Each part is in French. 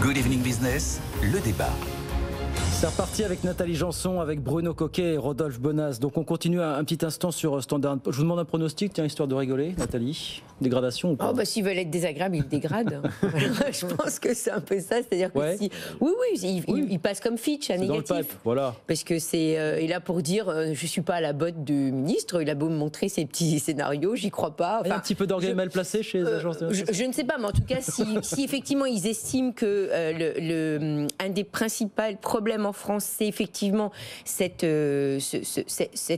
Good Evening Business, le débat. C'est reparti avec Nathalie Janson, avec Bruno Coquet et Rodolphe Bonas. Donc on continue un petit instant sur Standard. Je vous demande un pronostic, tiens, histoire de rigoler, Nathalie. Dégradation ou pas? Oh bah s'ils veulent être désagréables, ils dégradent. Je pense que c'est un peu ça, c'est-à-dire que si... Oui, il passe comme Fitch, à négatif. Dans le pipe, voilà. Parce que c'est... il est là pour dire, je suis pas à la botte du ministre, il a beau me montrer ses petits scénarios, j'y crois pas. Il y a un petit peu d'orgueil mal placé chez les agences de notation. Je ne sais pas, mais en tout cas, si effectivement ils estiment que un des principaux problèmes en France, c'est effectivement cette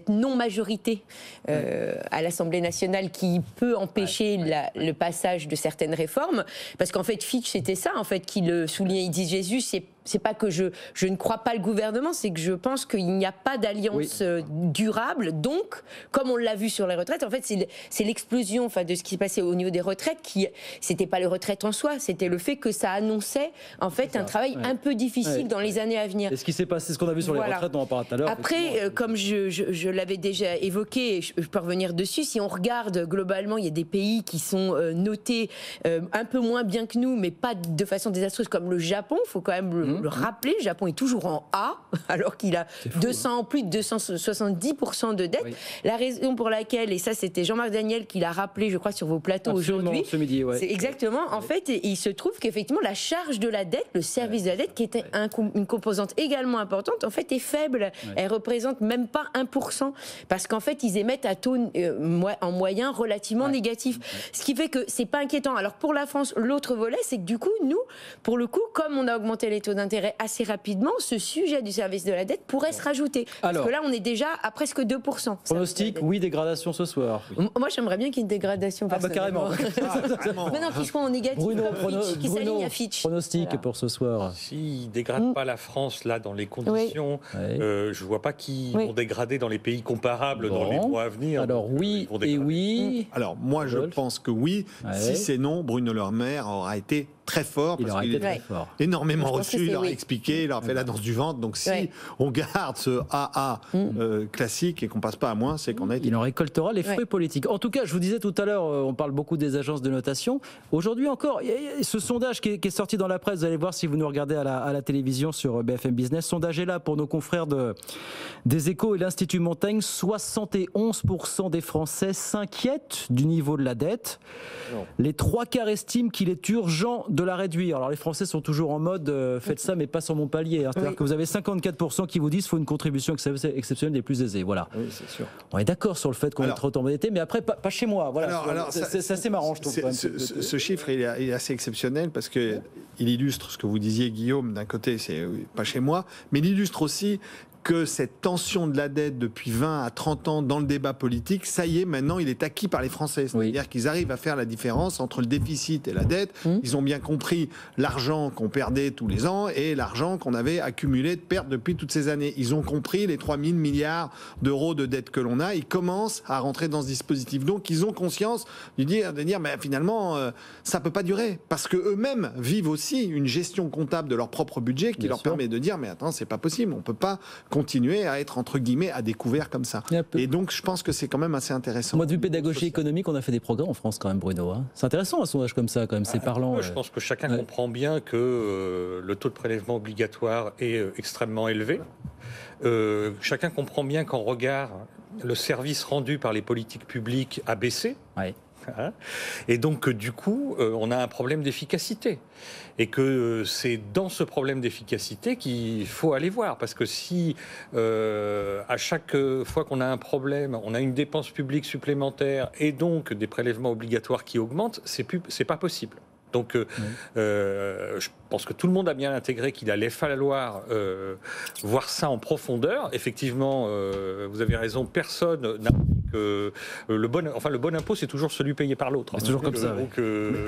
non-majorité à l'Assemblée nationale qui peut empêcher le passage de certaines réformes. Parce qu'en fait, Fitch, c'était ça, en fait, qui le soulignait. Il dit Jésus, c'est pas que je ne crois pas le gouvernement, c'est que je pense qu'il n'y a pas d'alliance durable. Donc, comme on l'a vu sur les retraites, en fait, c'est l'explosion de ce qui s'est passé au niveau des retraites qui, c'était pas les retraites en soi, c'était le fait que ça annonçait, en fait, un travail un peu difficile dans les années à venir. Et ce qui s'est passé, ce qu'on a vu sur les retraites, on en parlera tout à l'heure. Après, comme je l'avais déjà évoqué, je peux revenir dessus, si on regarde globalement, il y a des pays qui sont notés un peu moins bien que nous, mais pas de façon désastreuse, comme le Japon, il faut quand même le rappeler, le Japon est toujours en A, alors qu'il a plus de 270% de dette. Oui. La raison pour laquelle, et ça c'était Jean-Marc Daniel qui l'a rappelé, je crois, sur vos plateaux aujourd'hui, ce midi, c'est exactement, en fait, il se trouve qu'effectivement, la charge de la dette, le service de la dette, qui était une composante également importante, en fait, est faible. Elle représente même pas 1%, parce qu'en fait, ils émettent à taux en moyen relativement négatif. Ce qui fait que c'est pas inquiétant. Alors pour la France, l'autre volet, c'est que du coup, nous, pour le coup, comme on a augmenté les taux d'intérêt assez rapidement, ce sujet du service de la dette pourrait se rajouter. Parce que là, on est déjà à presque 2%. Pronostic, oui, dégradation ce soir. Moi, j'aimerais bien qu'il y ait une dégradation. Ah bah carrément. Mais non, qu'il soit en négatif, Bruno, qui s'aligne à Fitch. Pronostic pour ce soir. S'ils ne dégradent pas la France, là, dans les conditions, je ne vois pas qui vont dégrader dans les pays comparables dans les mois à venir. Alors oui et oui. Alors moi, je pense que oui. Si c'est non, Bruno Le Maire aura été très fort, parce qu'il est énormément reçu, il leur a expliqué, il leur a fait la danse du ventre. Donc si on garde ce AA classique et qu'on passe pas à moins, c'est qu'on a été... Il en récoltera les fruits politiques. En tout cas, je vous disais tout à l'heure, on parle beaucoup des agences de notation. Aujourd'hui encore, il y a ce sondage qui est sorti dans la presse, vous allez voir si vous nous regardez à la télévision sur BFM Business. Sondage est là pour nos confrères des Échos et l'Institut Montaigne. 71% des Français s'inquiètent du niveau de la dette. Les 3/4 estiment qu'il est urgent de la réduire. Alors les Français sont toujours en mode faites ça mais pas sur mon palier. C'est-à-dire que vous avez 54% qui vous disent qu'il faut une contribution exceptionnelle des plus aisés. Voilà. Oui, c'est sûr. On est d'accord sur le fait qu'on est trop endetté, mais après pas chez moi. Voilà. Alors, c'est assez marrant, je trouve. Ce chiffre il est assez exceptionnel parce que il illustre ce que vous disiez, Guillaume. D'un côté, c'est pas chez moi, mais il illustre aussi que cette tension de la dette depuis 20 à 30 ans dans le débat politique, ça y est, maintenant, il est acquis par les Français. C'est-à-dire qu'ils arrivent à faire la différence entre le déficit et la dette. Ils ont bien compris l'argent qu'on perdait tous les ans et l'argent qu'on avait accumulé de pertes depuis toutes ces années. Ils ont compris les 3 000 milliards d'euros de dette que l'on a. Ils commencent à rentrer dans ce dispositif. Donc, ils ont conscience de dire mais finalement, ça peut pas durer. Parce qu'eux-mêmes vivent aussi une gestion comptable de leur propre budget qui leur permet de dire, mais attends, c'est pas possible, on peut pas continuer à être, entre guillemets, à découvert comme ça. Et donc, je pense que c'est quand même assez intéressant. Moi, de vue pédagogie économique, on a fait des progrès en France quand même, Bruno. C'est intéressant un sondage comme ça, quand même, c'est parlant. Je pense que chacun comprend bien que le taux de prélèvement obligatoire est extrêmement élevé. Chacun comprend bien qu'en regard, le service rendu par les politiques publiques a baissé. Et donc, du coup, on a un problème d'efficacité. Et que c'est dans ce problème d'efficacité qu'il faut aller voir. Parce que si, à chaque fois qu'on a un problème, on a une dépense publique supplémentaire et donc des prélèvements obligatoires qui augmentent, c'est pas possible. Donc, je pense que tout le monde a bien intégré qu'il allait falloir voir ça en profondeur. Effectivement, vous avez raison, personne n'a que le bon impôt, c'est toujours celui payé par l'autre. C'est toujours comme ça. Donc,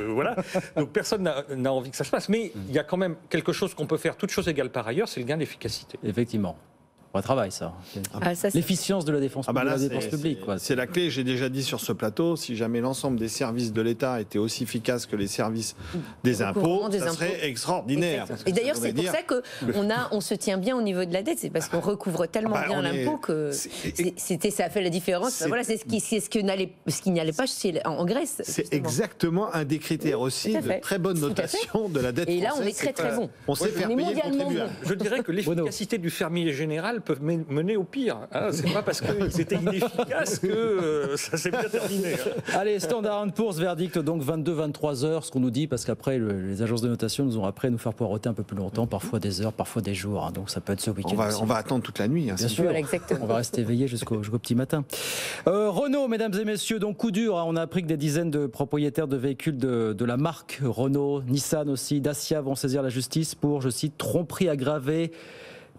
voilà. Donc, personne n'a envie que ça se passe. Mais il y a quand même quelque chose qu'on peut faire, toutes choses égales par ailleurs, c'est le gain d'efficacité. Effectivement. Vrai travail, ça. Ça, L'efficience de la défense, Là, publique. Quoi. C'est la clé, j'ai déjà dit sur ce plateau, si jamais l'ensemble des services de l'État étaient aussi efficaces que les services des impôts, ça serait extraordinaire. Et d'ailleurs, c'est pour ça qu'on se tient bien au niveau de la dette, c'est parce qu'on recouvre tellement bien l'impôt que ça a fait la différence. Voilà, c'est ce qui n'allait pas en Grèce. C'est exactement un des critères aussi de très bonne notation de la dette française. Et là, on est très bon. On sait faire payer le contribuable. Je dirais que l'efficacité du fermier général peut mener au pire. C'est pas parce qu'ils étaient inefficaces que ça s'est bien terminé. Allez, Standard & Poor's, verdict donc 22-23 heures, ce qu'on nous dit, parce qu'après les agences de notation nous ont appris à nous faire poireauter un peu plus longtemps, parfois des heures, parfois des jours. Donc ça peut être ce week-end. On va attendre toute la nuit. Bien sûr, voilà, on va rester éveillé jusqu'au petit matin. Renault, mesdames et messieurs, donc coup dur. On a appris que des dizaines de propriétaires de véhicules de la marque Renault, Nissan aussi, Dacia vont saisir la justice pour, je cite, tromperie aggravée,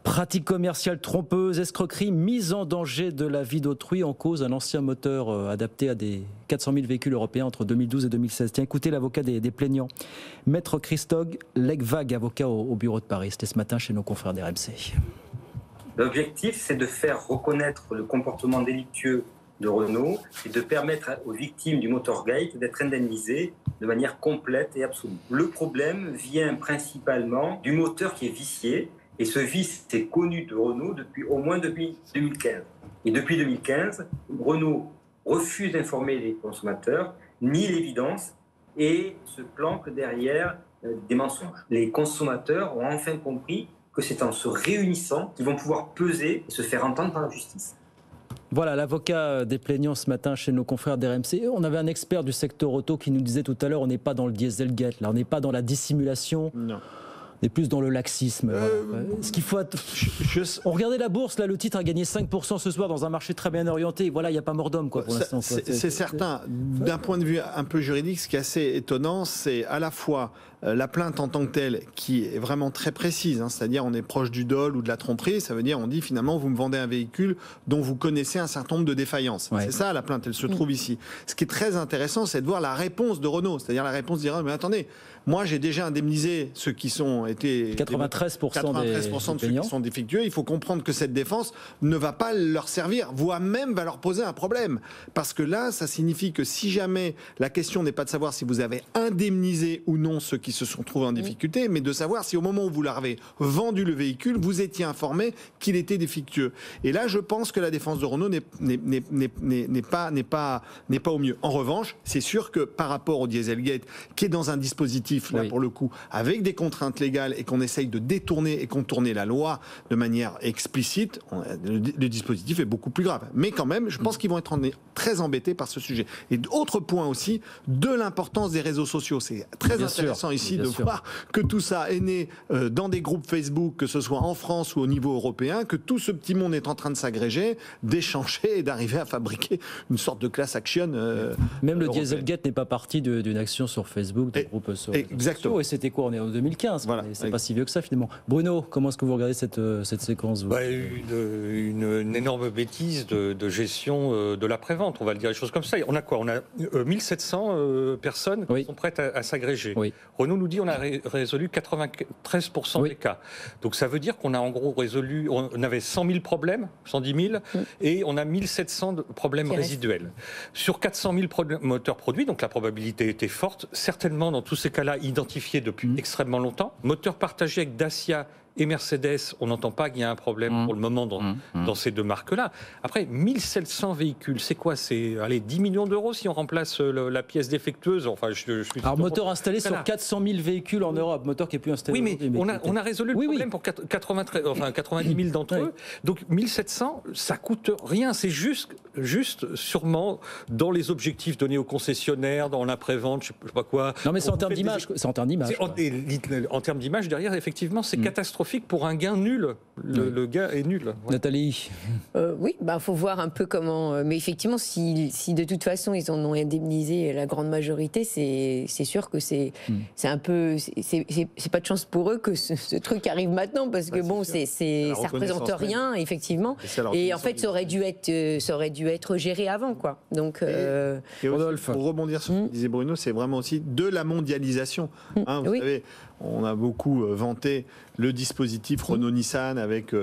pratique commerciale trompeuse, escroquerie, mise en danger de la vie d'autrui. En cause un ancien moteur adapté à des 400 000 véhicules européens entre 2012 et 2016. Tiens, écoutez l'avocat des plaignants, Maître Christophe Legvag, avocat au bureau de Paris. C'était ce matin chez nos confrères d'RMC. L'objectif, c'est de faire reconnaître le comportement délictueux de Renault et de permettre aux victimes du Motorgate d'être indemnisées de manière complète et absolue. Le problème vient principalement du moteur qui est vicié. Et ce vice est connu de Renault au moins depuis 2015. Et depuis 2015, Renault refuse d'informer les consommateurs, nie l'évidence et se planque derrière des mensonges. Les consommateurs ont enfin compris que c'est en se réunissant qu'ils vont pouvoir peser et se faire entendre par la justice. Voilà, l'avocat des plaignants ce matin chez nos confrères d'RMC. On avait un expert du secteur auto qui nous disait tout à l'heure, on n'est pas dans le Dieselgate, là, on n'est pas dans la dissimulation. Non. On est plus dans le laxisme. Ce qu'il faut. On regardait la bourse, là, le titre a gagné 5% ce soir dans un marché très bien orienté. Voilà, il n'y a pas mort d'homme, quoi, pour l'instant. C'est certain. D'un point de vue un peu juridique, ce qui est assez étonnant, c'est à la fois la plainte en tant que telle, qui est vraiment très précise, c'est-à-dire on est proche du dol ou de la tromperie, ça veut dire on dit finalement vous me vendez un véhicule dont vous connaissez un certain nombre de défaillances. Ouais. C'est ça la plainte, elle se trouve ici. Ce qui est très intéressant, c'est de voir la réponse de Renault, c'est-à-dire la réponse dira mais attendez, moi j'ai déjà indemnisé ceux qui sont été 93% de ceux qui sont défectueux. Il faut comprendre que cette défense ne va pas leur servir, voire même va leur poser un problème, parce que là ça signifie que si jamais la question n'est pas de savoir si vous avez indemnisé ou non ceux qui se sont trouvés en difficulté, mais de savoir si au moment où vous leur avez vendu le véhicule, vous étiez informé qu'il était défectueux. Et là, je pense que la défense de Renault n'est pas au mieux. En revanche, c'est sûr que par rapport au Dieselgate, qui est dans un dispositif, là pour le coup, avec des contraintes légales et qu'on essaye de détourner et contourner la loi de manière explicite, le dispositif est beaucoup plus grave. Mais quand même, je pense qu'ils vont être très embêtés par ce sujet. Et autre point aussi, de l'importance des réseaux sociaux. C'est très intéressant ici de voir que tout ça est né dans des groupes Facebook, que ce soit en France ou au niveau européen, que tout ce petit monde est en train de s'agréger, d'échanger et d'arriver à fabriquer une sorte de class action. Même le Dieselgate n'est pas parti d'une action sur Facebook, d'un groupe sur exactement. Et c'était quoi? On est en 2015. Voilà. C'est pas si vieux que ça finalement. Bruno, comment est-ce que vous regardez cette séquence une énorme bêtise de gestion de l'après-vente, on va le dire les choses comme ça. On a quoi? On a 1700 personnes qui sont prêtes à s'agréger. Renault nous dit on a résolu 93% des cas. Donc ça veut dire qu'on a en gros résolu, on avait 100 000 problèmes, 110 000, et on a 1700 problèmes résiduels. Sur 400 000 moteurs produits, donc la probabilité était forte, certainement dans tous ces cas-là identifiés depuis extrêmement longtemps. Moteurs partagés avec Dacia et Mercedes, on n'entend pas qu'il y a un problème pour le moment dans ces deux marques-là. Après, 1700 véhicules, c'est quoi? C'est 10 millions d'euros si on remplace la pièce défectueuse. Enfin, alors, moteur installé sur 400 000 véhicules en Europe, moteur qui est plus installé. Oui, mais on a résolu le problème pour 90 000 d'entre eux. Donc 1700, ça coûte rien. C'est juste sûrement dans les objectifs donnés aux concessionnaires, dans l'après-vente, je sais pas quoi. Non, mais c'est en termes d'image. C'est en termes d'image. En termes d'image, derrière, effectivement, c'est catastrophique pour un gain nul. Le gain est nul. Nathalie. Oui, faut voir un peu comment. Mais effectivement, si de toute façon ils en ont indemnisé la grande majorité, c'est sûr que c'est un peu. C'est pas de chance pour eux que ce truc arrive maintenant, parce que ça représente rien, effectivement. Et en fait, ça aurait dû être géré avant, quoi. Donc, Rodolphe, pour rebondir sur ce que disait Bruno, c'est vraiment aussi de la mondialisation. Vous savez, on a beaucoup vanté le dispositif Renault-Nissan avec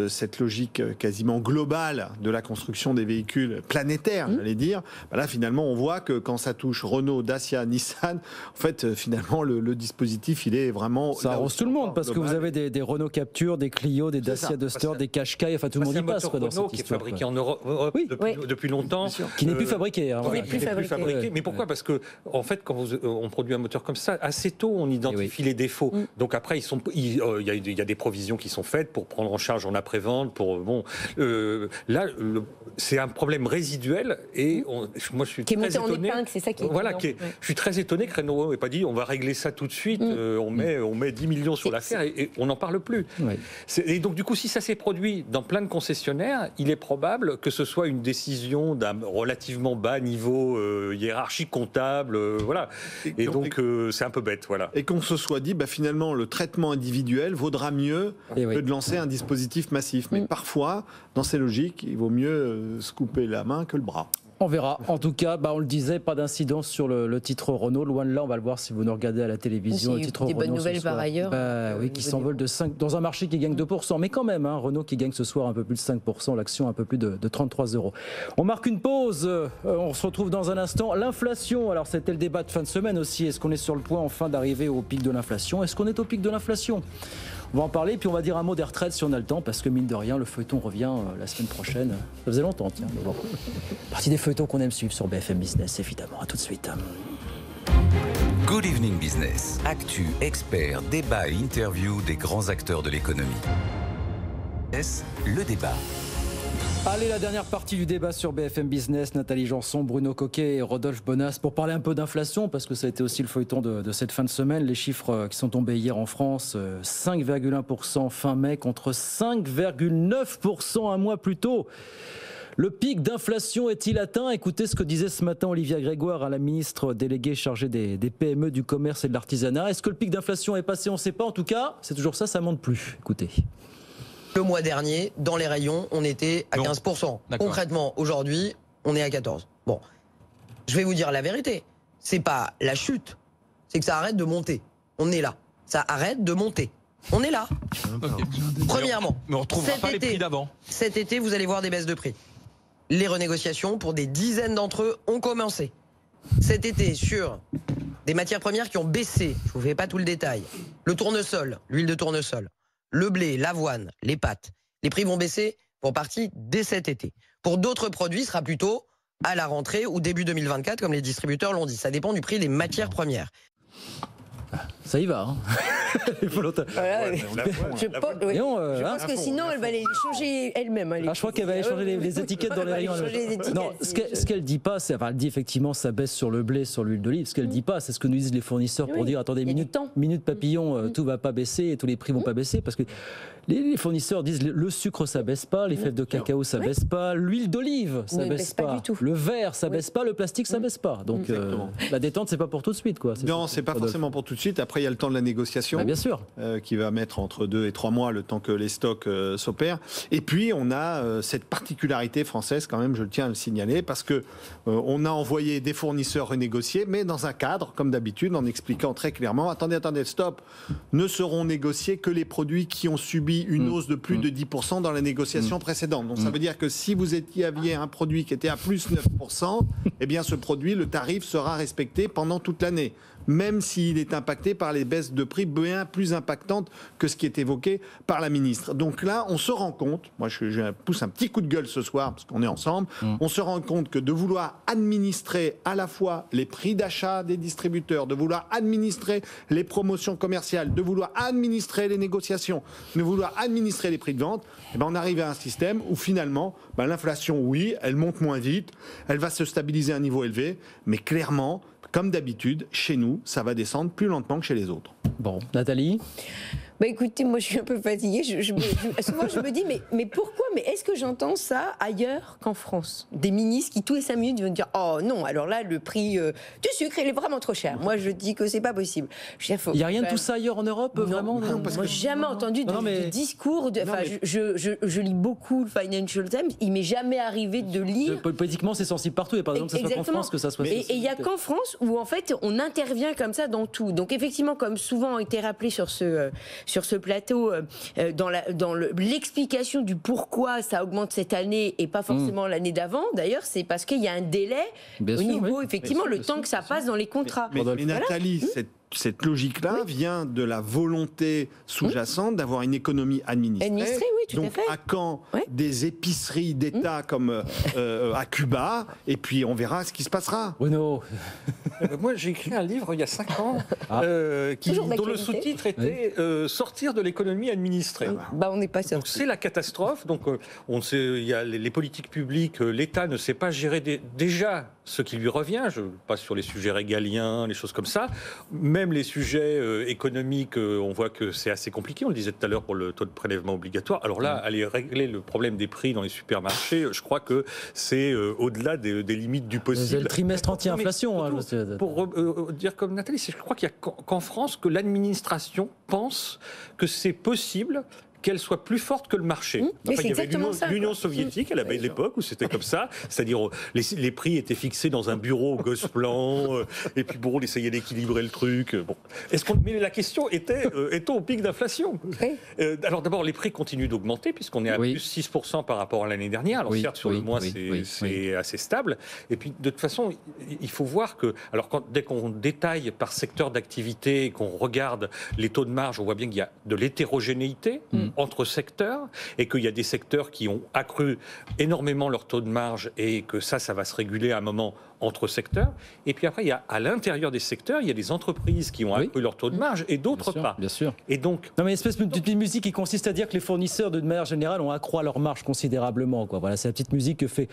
cette logique quasiment globale de la construction des véhicules planétaires, j'allais dire. Là, finalement, on voit que quand ça touche Renault, Dacia, Nissan, en fait, finalement, le dispositif, il est vraiment... Ça arrose tout le monde, parce que vous avez des Renault Capture, des Clio, des Dacia Duster, des Qashqai, enfin tout le monde y passe. C'est un moteur Renault qui est fabriqué en Europe depuis longtemps. Qui n'est plus fabriqué. Qui n'est plus fabriqué. Mais pourquoi ? Parce que, en fait, quand on produit un moteur comme ça, assez tôt, on identifie les défauts. Donc après, il y a des provisions qui sont faites pour prendre en charge en après-vente. Là, c'est un problème résiduel et moi, je suis qui est très monté étonné. en épingle, c'est ça qui est voilà, je suis très étonné que Renault n'ait pas dit on va régler ça tout de suite. On met 10 millions sur l'affaire et on n'en parle plus. Oui. Et donc du coup, si ça s'est produit dans plein de concessionnaires, il est probable que ce soit une décision d'un relativement bas niveau hiérarchique comptable, voilà. Et donc c'est un peu bête, voilà. Et qu'on se soit dit, finalement, le traitement individuel vaudra mieux que de lancer un dispositif massif. Mais parfois, dans ces logiques, il vaut mieux se couper la main que le bras. On verra. En tout cas, on le disait, pas d'incidence sur le titre Renault. Loin de là, on va le voir si vous nous regardez à la télévision. Le titre des Renault bonnes nouvelles par ailleurs. Oui, qui s'envole de 5 dans un marché qui gagne 2%. Mais quand même, Renault qui gagne ce soir un peu plus de 5%, l'action un peu plus de 33 €. On marque une pause. On se retrouve dans un instant. L'inflation, alors c'était le débat de fin de semaine aussi. Est-ce qu'on est sur le point enfin d'arriver au pic de l'inflation ? Est-ce qu'on est au pic de l'inflation ? On va en parler, puis on va dire un mot des retraites si on a le temps, parce que mine de rien, le feuilleton revient la semaine prochaine. Ça faisait longtemps, tiens. Mais bon. Partie des feuilletons qu'on aime suivre sur BFM Business, évidemment. À tout de suite. Good Evening Business. Actu, experts, débat et interview des grands acteurs de l'économie. Le débat. Allez, la dernière partie du débat sur BFM Business, Nathalie Janson, Bruno Coquet et Rodolphe Bonas, pour parler un peu d'inflation, parce que ça a été aussi le feuilleton de cette fin de semaine. Les chiffres qui sont tombés hier en France, 5,1% fin mai contre 5,9% un mois plus tôt. Le pic d'inflation est-il atteint ? Écoutez ce que disait ce matin Olivia Grégoire, la ministre déléguée chargée des PME, du commerce et de l'artisanat. Est-ce que le pic d'inflation est passé ? On ne sait pas. En tout cas, c'est toujours ça, ça monte plus. Écoutez. Le mois dernier, dans les rayons, on était à 15%. Concrètement, aujourd'hui, on est à 14%. Bon, je vais vous dire la vérité. C'est pas la chute, c'est que ça arrête de monter. On est là. Ça arrête de monter. On est là. Okay. Premièrement, mais on retrouvera pas les prix d'avant. Cet été, vous allez voir des baisses de prix. Les renégociations, pour des dizaines d'entre eux, ont commencé. Cet été, sur des matières premières qui ont baissé, je vous fais pas tout le détail. Le tournesol, l'huile de tournesol, le blé, l'avoine, les pâtes. Les prix vont baisser pour partie dès cet été. Pour d'autres produits, ce sera plutôt à la rentrée ou début 2024, comme les distributeurs l'ont dit. Ça dépend du prix des matières premières. Ça y va. Voilà, je pense que sinon, elle va les changer elle-même. Je crois qu'elle va aller changer les étiquettes dans les rayons. Non, ce qu'elle dit pas, c'est, elle dit effectivement ça baisse sur le blé, sur l'huile d'olive. Ce qu'elle dit pas, c'est ce que nous disent les fournisseurs pour dire attendez, minute papillon, tout va pas baisser et tous les prix vont pas baisser, parce que les fournisseurs disent le sucre ça baisse pas, les fèves de cacao ça baisse pas, l'huile d'olive ça baisse pas, du tout. le verre ça baisse pas, le plastique ça baisse pas. Donc la détente c'est pas pour tout de suite, quoi. Non, c'est pas forcément pour tout de suite. Après il y a le temps de la négociation, bien sûr, qui va mettre entre 2 et 3 mois le temps que les stocks s'opèrent. Et puis on a cette particularité française quand même, je tiens à le signaler, parce que on a envoyé des fournisseurs renégocier, mais dans un cadre comme d'habitude, en expliquant très clairement attendez, stop, ne seront négociés que les produits qui ont subi une hausse de plus de 10% dans la négociation précédente. Donc ça veut dire que si vous aviez un produit qui était à plus 9%, eh bien ce produit, le tarif sera respecté pendant toute l'année, même s'il est impacté par les baisses de prix bien plus impactantes que ce qui est évoqué par la ministre. Donc là, on se rend compte, moi je pousse un petit coup de gueule ce soir, parce qu'on est ensemble, on se rend compte que de vouloir administrer à la fois les prix d'achat des distributeurs, de vouloir administrer les promotions commerciales, de vouloir administrer les négociations, de vouloir administrer les prix de vente, eh ben on arrive à un système où finalement, l'inflation, oui, elle monte moins vite, elle va se stabiliser à un niveau élevé, mais clairement, comme d'habitude, chez nous, ça va descendre plus lentement que chez les autres. Bon, Nathalie ? Écoutez, moi je suis un peu fatiguée. Souvent je me dis, mais pourquoi ? Mais est-ce que j'entends ça ailleurs qu'en France ? Des ministres qui tous les 5 minutes vont dire oh non, alors là le prix du sucre il est vraiment trop cher. Moi je dis que c'est pas possible. Il n'y a rien de tout ça ailleurs en Europe, vraiment ? Non, parce que jamais entendu de discours. Je lis beaucoup le Financial Times. Il m'est jamais arrivé de lire. Politiquement c'est sensible partout. Et par exemple, c'est pas qu'en France que ça soit. Et il y a qu'en France où en fait on intervient comme ça dans tout. Donc effectivement, comme souvent été rappelé sur ce plateau dans l'explication du pourquoi ça augmente cette année et pas forcément l'année d'avant. D'ailleurs, c'est parce qu'il y a un délai au niveau, effectivement, le temps que ça passe dans les contrats. Mais Nathalie, cette logique-là vient de la volonté sous-jacente d'avoir une économie administrée. Oui, tout à fait. Donc, à quand des épiceries d'État comme à Cuba, et puis on verra ce qui se passera. Bruno. Moi, j'ai écrit un livre il y a 5 ans dont le sous-titre était Sortir de l'économie administrée. On n'est pas sorti. Donc c'est la catastrophe. Donc on sait, il y a les politiques publiques, l'État ne sait pas gérer déjà ce qui lui revient. Je passe sur les sujets régaliens, les choses comme ça. Même les sujets économiques, on voit que c'est assez compliqué. On le disait tout à l'heure pour le taux de prélèvement obligatoire. Alors là, aller régler le problème des prix dans les supermarchés, je crois que c'est au-delà des limites du possible. C'est le trimestre anti-inflation. Pour dire comme Nathalie, je crois qu'il n'y a qu'en France que l'administration pense que c'est possible qu'elle soit plus forte que le marché. Mais c'est exactement ça. L'Union soviétique, à l'époque où c'était comme ça, c'est-à-dire les prix étaient fixés dans un bureau au Gosplan, et puis bon, on essayait d'équilibrer le truc. Bon. Mais la question était, est-on au pic d'inflation ? Alors d'abord, les prix continuent d'augmenter, puisqu'on est à plus 6% par rapport à l'année dernière. Alors certes, sur le mois, c'est assez stable. Et puis, de toute façon, il faut voir que, alors dès qu'on détaille par secteur d'activité, qu'on regarde les taux de marge, on voit bien qu'il y a de l'hétérogénéité entre secteurs, et qu'il y a des secteurs qui ont accru énormément leur taux de marge, et que ça va se réguler à un moment entre secteurs. Et puis après, à l'intérieur des secteurs, il y a des entreprises qui ont accru leur taux de marge et d'autres pas. Bien sûr. Et donc, non, mais une espèce de petite musique qui consiste à dire que les fournisseurs, de manière générale, ont accru leur marge considérablement. Voilà, c'est la petite musique que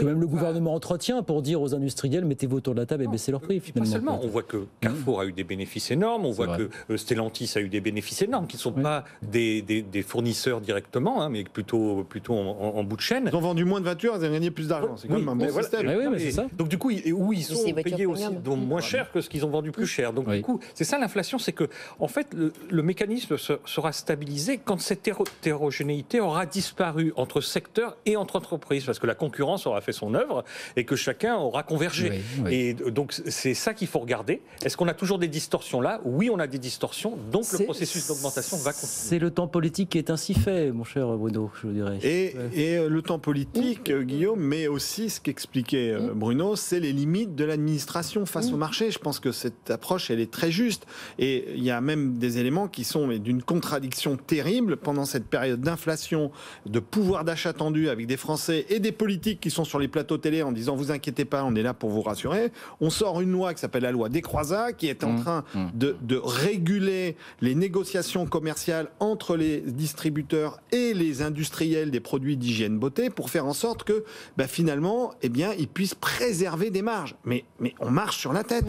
même le gouvernement entretient pour dire aux industriels, mettez-vous autour de la table et baissez leurs prix. Pas seulement. On voit que Carrefour a eu des bénéfices énormes, on voit que Stellantis a eu des bénéfices énormes, qui ne sont pas des fournisseurs directement, mais plutôt en bout de chaîne. Ils ont vendu moins de voitures, ils ont gagné plus d'argent. C'est quand même un bon système. Oui, c'est ça. Donc du coup, ils sont payés aussi moins cher que ce qu'ils ont vendu plus cher. Donc du coup, c'est ça l'inflation, c'est que en fait le mécanisme sera stabilisé quand cette hétérogénéité aura disparu entre secteurs et entre entreprises, parce que la concurrence aura fait son œuvre et que chacun aura convergé. Et donc c'est ça qu'il faut regarder. Est-ce qu'on a toujours des distorsions là ? Oui, on a des distorsions. Donc le processus d'augmentation va continuer. C'est le temps politique qui est ainsi fait, mon cher Bruno, je vous dirais. Et le temps politique, Guillaume, mais aussi ce qu'expliquait Bruno, c'est les limites de l'administration face au marché. Je pense que cette approche, elle est très juste. Et il y a même des éléments qui sont d'une contradiction terrible pendant cette période d'inflation, de pouvoir d'achat tendu avec des Français et des politiques qui sont sur les plateaux télé en disant vous inquiétez pas, on est là pour vous rassurer. On sort une loi qui s'appelle la loi des Croisats, qui est en train de réguler les négociations commerciales entre les distributeurs et les industriels des produits d'hygiène beauté pour faire en sorte que finalement, ils puissent préserver des marges. Mais on marche sur la tête.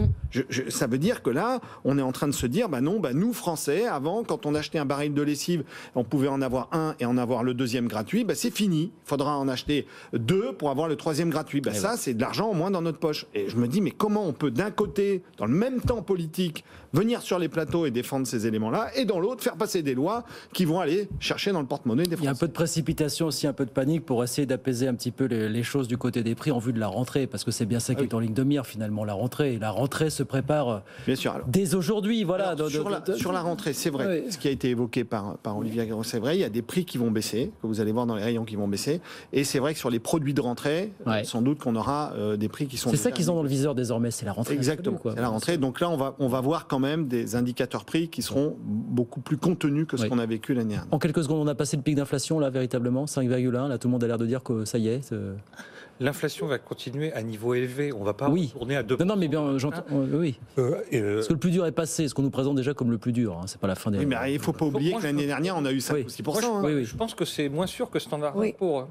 Ça veut dire que là, on est en train de se dire, nous, Français, avant, quand on achetait un baril de lessive, on pouvait en avoir un et en avoir le deuxième gratuit, c'est fini. Il faudra en acheter 2 pour avoir le troisième gratuit. Ça, c'est de l'argent en moins dans notre poche. Et je me dis, mais comment on peut d'un côté, dans le même temps politique, venir sur les plateaux et défendre ces éléments-là, et dans l'autre, faire passer des lois qui vont aller chercher dans le porte-monnaie des Français. Il y a un peu de précipitation aussi, un peu de panique pour essayer d'apaiser un petit peu les choses du côté des prix en vue de la rentrée, parce que c'est bien ça qui est en ligne de mire finalement, la rentrée. Et la rentrée se prépare bien sûr, dès aujourd'hui. Voilà. Sur la rentrée, c'est vrai, ce qui a été évoqué par Olivier Aguerreau, c'est vrai, il y a des prix qui vont baisser, que vous allez voir dans les rayons qui vont baisser, et c'est vrai que sur les produits de rentrée, sans doute qu'on aura des prix qui sont... C'est ça qu'ils ont dans le viseur désormais, c'est la rentrée. Exactement, c'est la rentrée. Donc là, on va voir quand même des indicateurs prix qui seront beaucoup plus contenus que ce qu'on a vécu l'année dernière. En quelques secondes, on a passé le pic d'inflation, là, véritablement, 5,1. Là, tout le monde a l'air de dire que ça y est. L'inflation va continuer à niveau élevé. On ne va pas retourner à 2%. Non, mais bien, j'entends. Oui. Parce que le plus dur est passé. Ce qu'on nous présente déjà comme le plus dur. C'est pas la fin des. Oui, mais il ne faut pas oublier que l'année dernière, on a eu 5 ou 6%. Je pense que c'est moins sûr que Standard Poor's.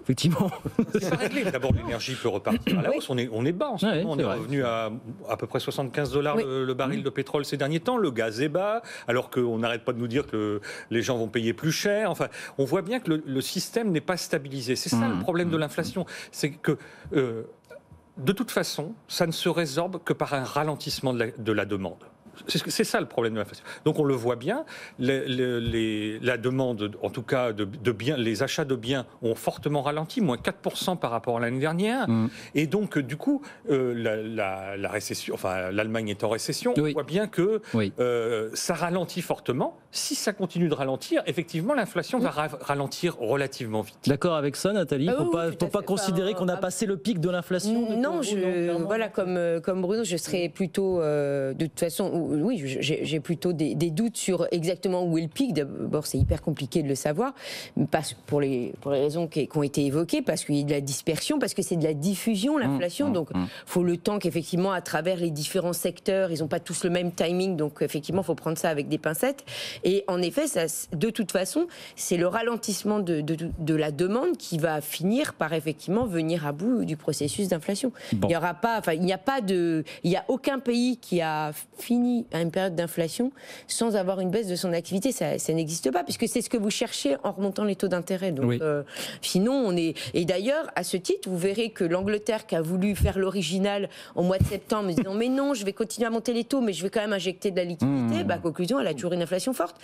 Effectivement. C'est pas réglé. D'abord, l'énergie peut repartir à la hausse. On est bas en ce moment. On est revenu à peu près $75 le baril de pétrole ces derniers temps. Le gaz est bas, alors qu'on n'arrête pas de nous dire que les gens vont payer plus cher. Enfin, on voit bien que le système n'est pas stabilisé. C'est ça le problème de l'inflation. C'est que, de toute façon, ça ne se résorbe que par un ralentissement de la demande. C'est ça le problème de l'inflation. Donc on le voit bien, la demande, en tout cas de biens, les achats de biens ont fortement ralenti, moins 4% par rapport à l'année dernière. Et donc du coup, la récession, enfin l'Allemagne est en récession, on voit bien que ça ralentit fortement. Si ça continue de ralentir, effectivement l'inflation va ralentir relativement vite. D'accord avec ça, Nathalie? Il ne faut pas considérer qu'on a passé le pic de l'inflation? Non, voilà, comme Bruno, je serais plutôt, de toute façon, oui, j'ai plutôt des doutes sur exactement où est le pic. D'abord, c'est hyper compliqué de le savoir, pour les raisons qui ont été évoquées, parce qu'il y a de la dispersion, parce que c'est de la diffusion, l'inflation. Donc, il faut le temps qu'effectivement, à travers les différents secteurs, ils n'ont pas tous le même timing. Donc, effectivement, il faut prendre ça avec des pincettes. Et en effet, ça, de toute façon, c'est le ralentissement de la demande qui va finir par effectivement venir à bout du processus d'inflation. Bon. Il n'y a aucun pays qui a fini à une période d'inflation sans avoir une baisse de son activité. Ça n'existe pas, puisque c'est ce que vous cherchez en remontant les taux d'intérêt. Donc, sinon, on est. Et d'ailleurs, à ce titre, vous verrez que l'Angleterre, qui a voulu faire l'original au mois de septembre, en disant mais non, je vais continuer à monter les taux, mais je vais quand même injecter de la liquidité. Conclusion, elle a toujours une inflation forte.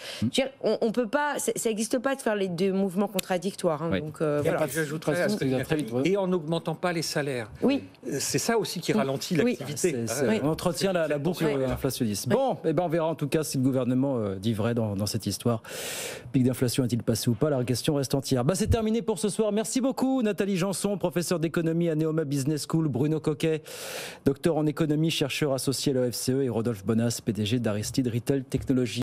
On peut pas, ça n'existe pas de faire les deux mouvements contradictoires. Donc, voilà. J'ajouterais à ce et en n'augmentant pas les salaires. Oui. C'est ça aussi qui ralentit l'activité. On entretient la boucle inflationniste. Bon, on verra en tout cas si le gouvernement dit vrai dans cette histoire. Pic d'inflation est-il passé ou pas? La question reste entière. C'est terminé pour ce soir. Merci beaucoup Nathalie Janson, professeure d'économie à Neoma Business School, Bruno Coquet, docteur en économie, chercheur associé à l'OFCE, et Rodolphe Bonas, PDG d'Aristide Retail Technologies.